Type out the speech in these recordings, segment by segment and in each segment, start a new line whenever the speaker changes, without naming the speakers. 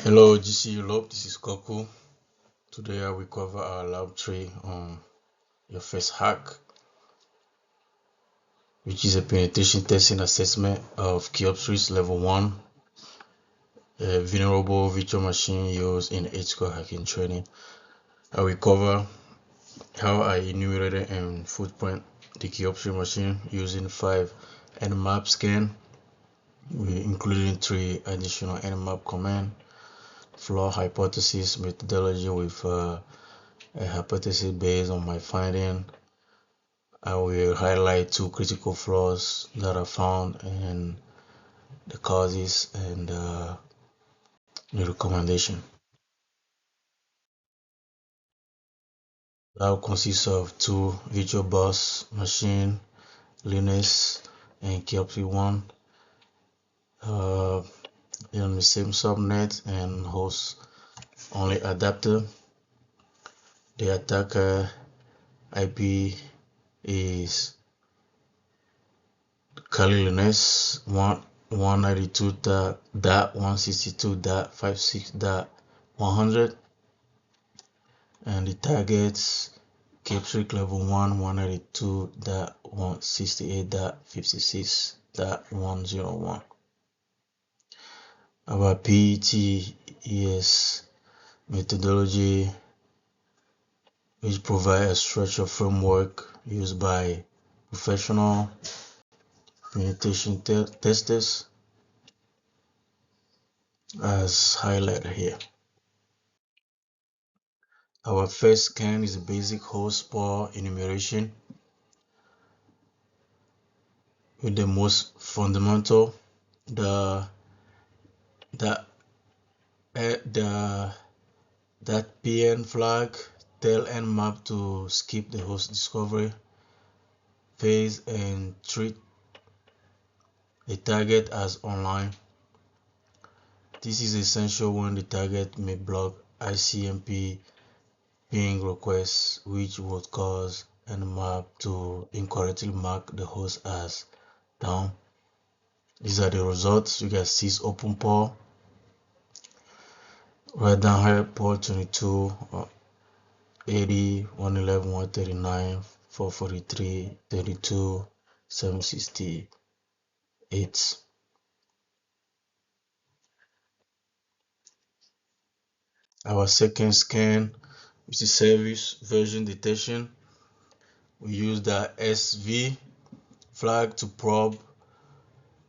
Hello GCU Lab, this is Koku. Today I will cover our lab 3 on your first hack, which is a penetration testing assessment of Kioptrix Level 1, a vulnerable virtual machine used in H-score hacking training. I will cover how I enumerated and footprint the Kioptrix machine using 5 Nmap scan, including 3 additional Nmap command, flaw hypothesis methodology with a hypothesis based on my finding. I will highlight 2 critical flaws that are found and the causes and the recommendation. That consists of 2 VirtualBox machine, Linux and Kioptrix 1 on the same subnet and host only adapter. The attacker IP is Kali Linux 192.162.56.100 and the targets Kioptrix Level 1 192.168.56.101. Our PETES methodology, which provides a structured framework used by professional penetration testers, as highlighted here. Our first scan is a basic host spore enumeration with the most fundamental, that PN flag tell Nmap to skip the host discovery phase and treat the target as online. This is essential when the target may block ICMP ping requests, which would cause Nmap to incorrectly mark the host as down. These are the results. You got 6 open port. Right down here, port 22, 80, 111, 139, 443, 32, 768. Our second scan, which is service version detection, we use the SV flag to probe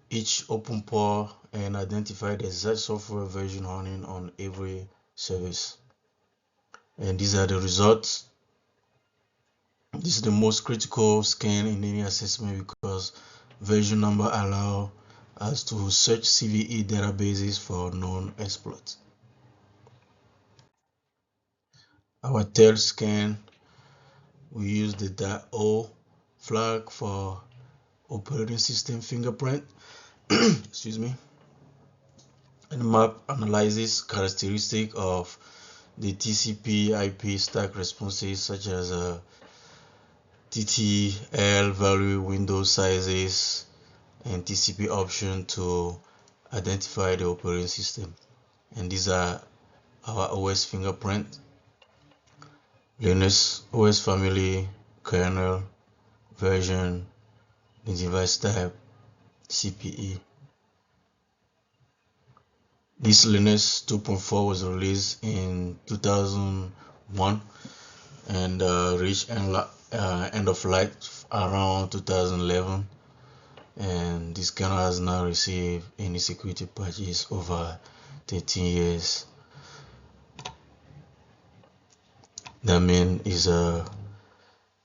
each open port and identify the exact software version running on every service. And these are the results. This is the most critical scan in any assessment because version number allow us to search CVE databases for known exploits. Our third scan, we use the .o flag for operating system fingerprint. Excuse me. Nmap analyzes characteristics of the TCP IP stack responses such as TTL value, window sizes, and TCP option to identify the operating system. And these are our OS fingerprint, Linux OS family, kernel, version, the device type, CPE. This Linux 2.4 was released in 2001 and reached end of life around 2011, and this kernel has now received any security patches over 13 years. That means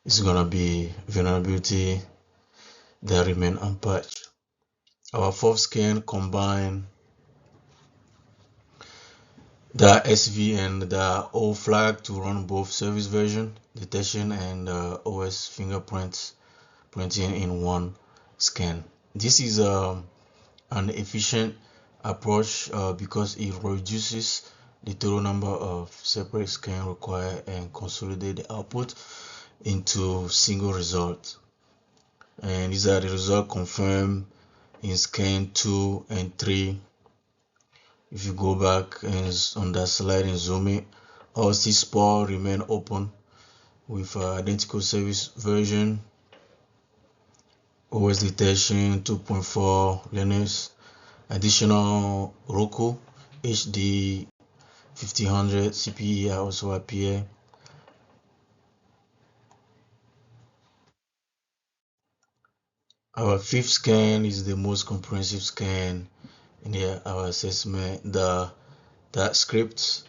it's gonna be vulnerability that remain unpatched. Our fourth scan combine the SV and the O flag to run both service version detection and OS fingerprints printing in one scan. This is an efficient approach because it reduces the total number of separate scans required and consolidate the output into single result. And these are the results confirmed in scan 2 and 3 If you go back and on that slide and zoom it, all these port remain open with identical service version, OS detection 2.4 Linux, additional Roku HD 5000 CPE also appear. Our fifth scan is the most comprehensive scan in our assessment. That script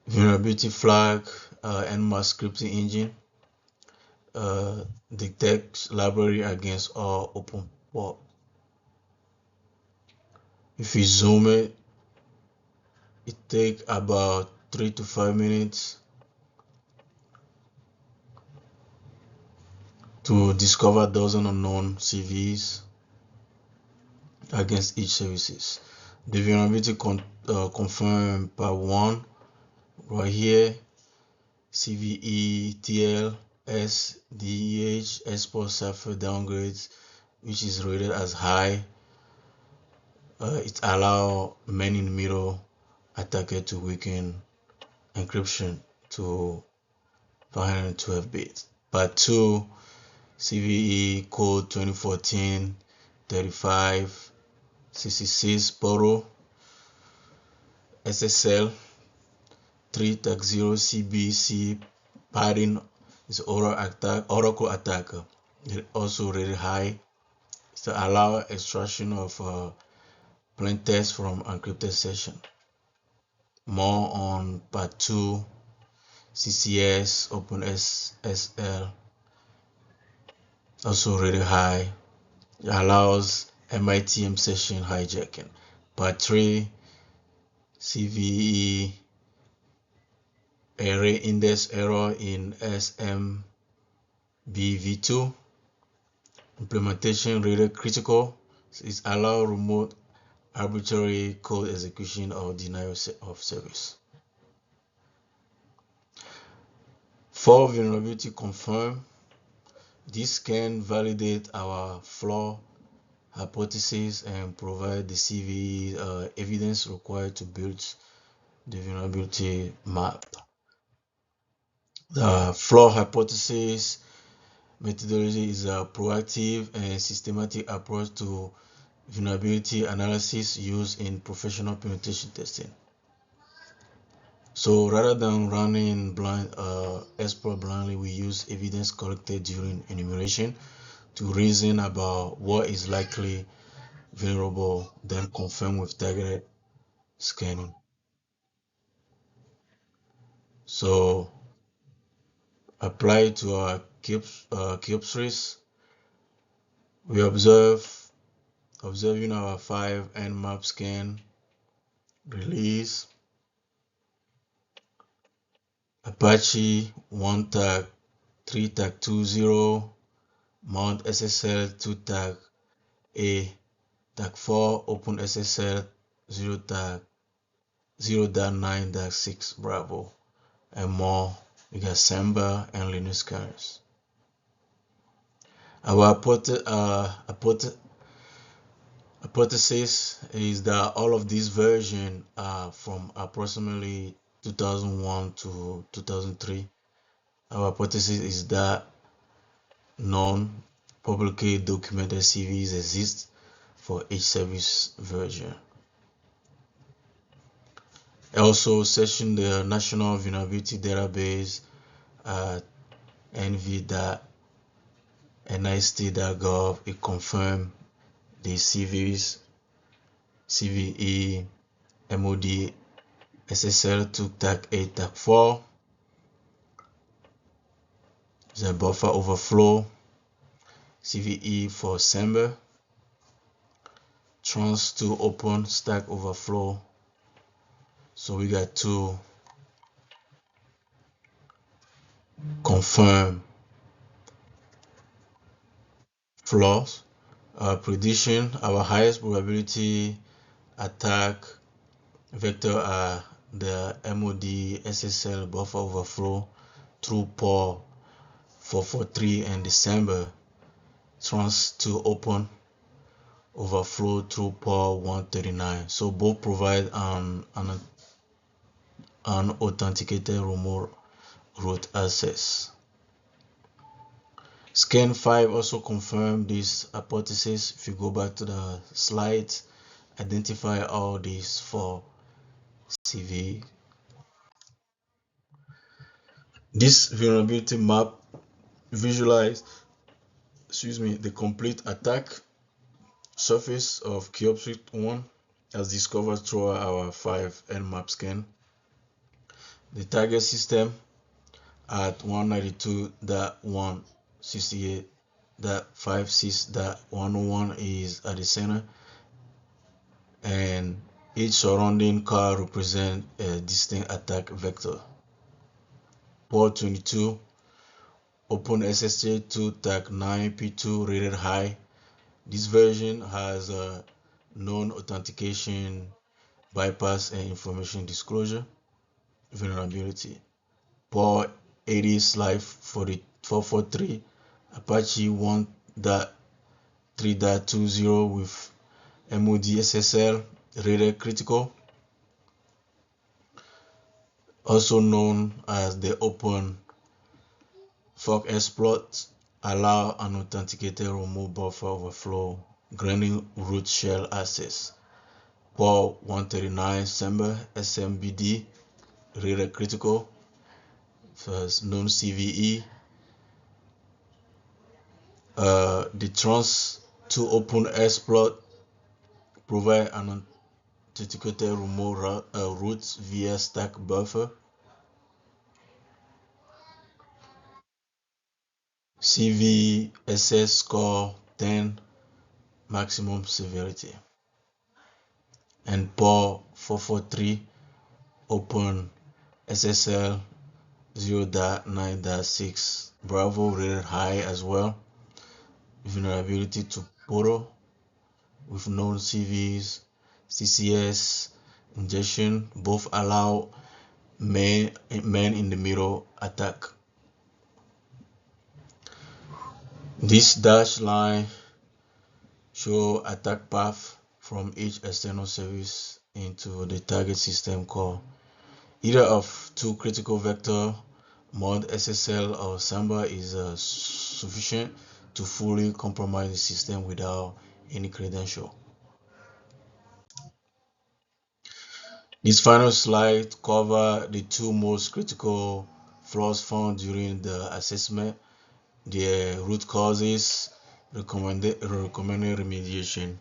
vulnerability flag Nmap scripting engine detects library against all open port. If you zoom it, it takes about 3 to 5 minutes to discover dozen unknown CVEs against each services. The vulnerability confirmed part 1 right here, CVE TL SDEH export cipher downgrades, which is rated as high. It allows man in the middle attacker to weaken encryption to 512 bits. Part 2, CVE code 2014 35 66 Poro SSL 3.0 CBC padding is Oracle attacker. It also rated high. It's to allow extraction of plain text from encrypted session. More on part 2, CCS OpenSSL, also rated high. It allows MITM session hijacking. Part 3, CVE array index error in SMBv2. Implementation rated critical. It allows remote arbitrary code execution or denial of service. For vulnerability confirmed, this can validate our flaw hypothesis and provide the CVE evidence required to build the vulnerability map. The flaw hypothesis methodology is a proactive and systematic approach to vulnerability analysis used in professional penetration testing. So rather than running exploit blindly, we use evidence collected during enumeration to reason about what is likely vulnerable, then confirm with targeted scanning. So apply to our Kioptrix, we observing our 5 Nmap scan release, Apache 1 tag 3 tag 20, Mount SSL 2 tag A tag 4, Open SSL 0 tag 0.9-6 Bravo, and more. We got Samba and Linux scanners. Our hypothesis is that all of these versions are from approximately 2001 to 2003. Our hypothesis is that non-publicly documented CVEs exist for each service version. Also, searching the National Vulnerability Database at nv.nist.gov, it confirmed the CVE MOD SSL 2 tag 8 tag 4, the buffer overflow, CVE for Samba, trans to open stack overflow. So we got to confirm flaws. Prediction, our highest probability attack vector are the MOD SSL buffer overflow through port 443 and December trans to open overflow through port 139. So both provide an authenticated remote root access. Scan 5 also confirmed this hypothesis. If you go back to the slides, identify all these for CV. This vulnerability map visualizes the complete attack surface of Kioptrix 1 as discovered through our 5 Nmap scan. The target system at 192.168.56.101 is at the center, and each surrounding car represents a distinct attack vector. Port 22, Open SSH 2 tag 9P2 rated high. This version has a known authentication, bypass, and information disclosure vulnerability. Port 80/443 Apache 1.3.20 with MOD SSL rated critical, also known as the open fork exploit, allow an authenticated remote buffer overflow, granting root shell access. Port 139 Sember SMBD rated critical, first known CVE. The trans to open exploit provide an authenticated remote route via stack buffer. CVSS score 10 maximum severity. And port 443 open SSL 0.9.6 Bravo rated high as well. Vulnerability to Poro with known CVs, CCS injection, both allow man in the middle attack. This dashed line show attack path from each external service into the target system core. Either of two critical vector, mod SSL or Samba is sufficient to fully compromise the system without any credential. This final slide covers the two most critical flaws found during the assessment, their root causes, recommended remediation.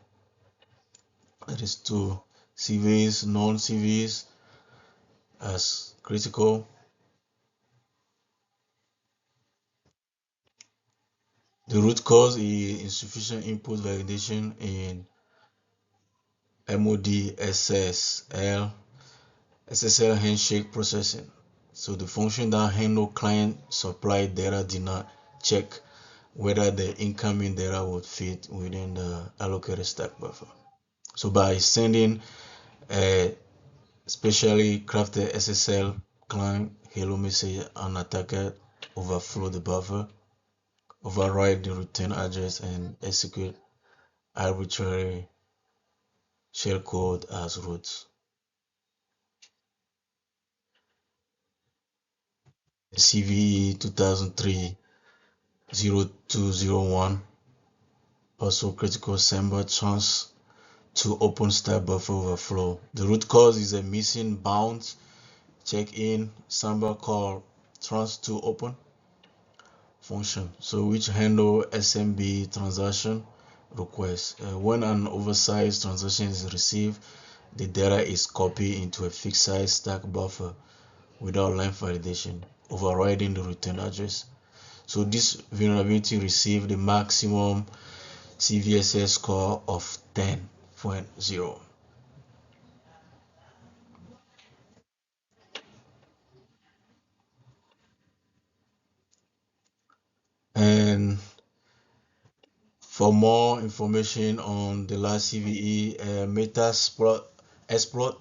That is two CVs, non-CVs as critical. The root cause is insufficient input validation in MOD SSL handshake processing. So the function that handle client supplied data did not check whether the incoming data would fit within the allocated stack buffer. So by sending a specially crafted SSL client hello message, an attacker overflow the buffer, override the return address, and execute arbitrary shellcode as root. CVE 2003-0201, also critical Samba trans to open stack buffer overflow. The root cause is a missing bounce check-in Samba call trans to open function, so which handle SMB transaction request. When an oversized transaction is received, the data is copied into a fixed size stack buffer without length validation, overriding the return address. So this vulnerability received the maximum CVSS score of 10.0. And for more information on the last CVE exploit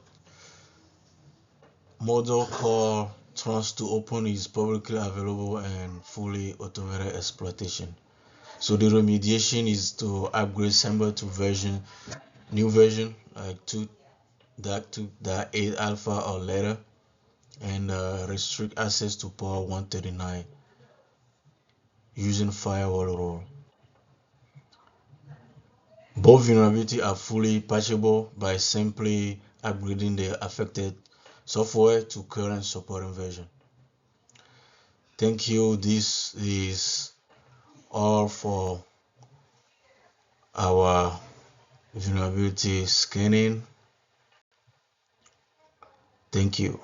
model called trans to open is publicly available and fully automated exploitation. So the remediation is to upgrade Semper to new version like 2.8 alpha or later, and restrict access to port 139 using firewall rule. Both vulnerabilities are fully patchable by simply upgrading the affected software to current supporting version. Thank you. This is all for our vulnerability scanning. Thank you.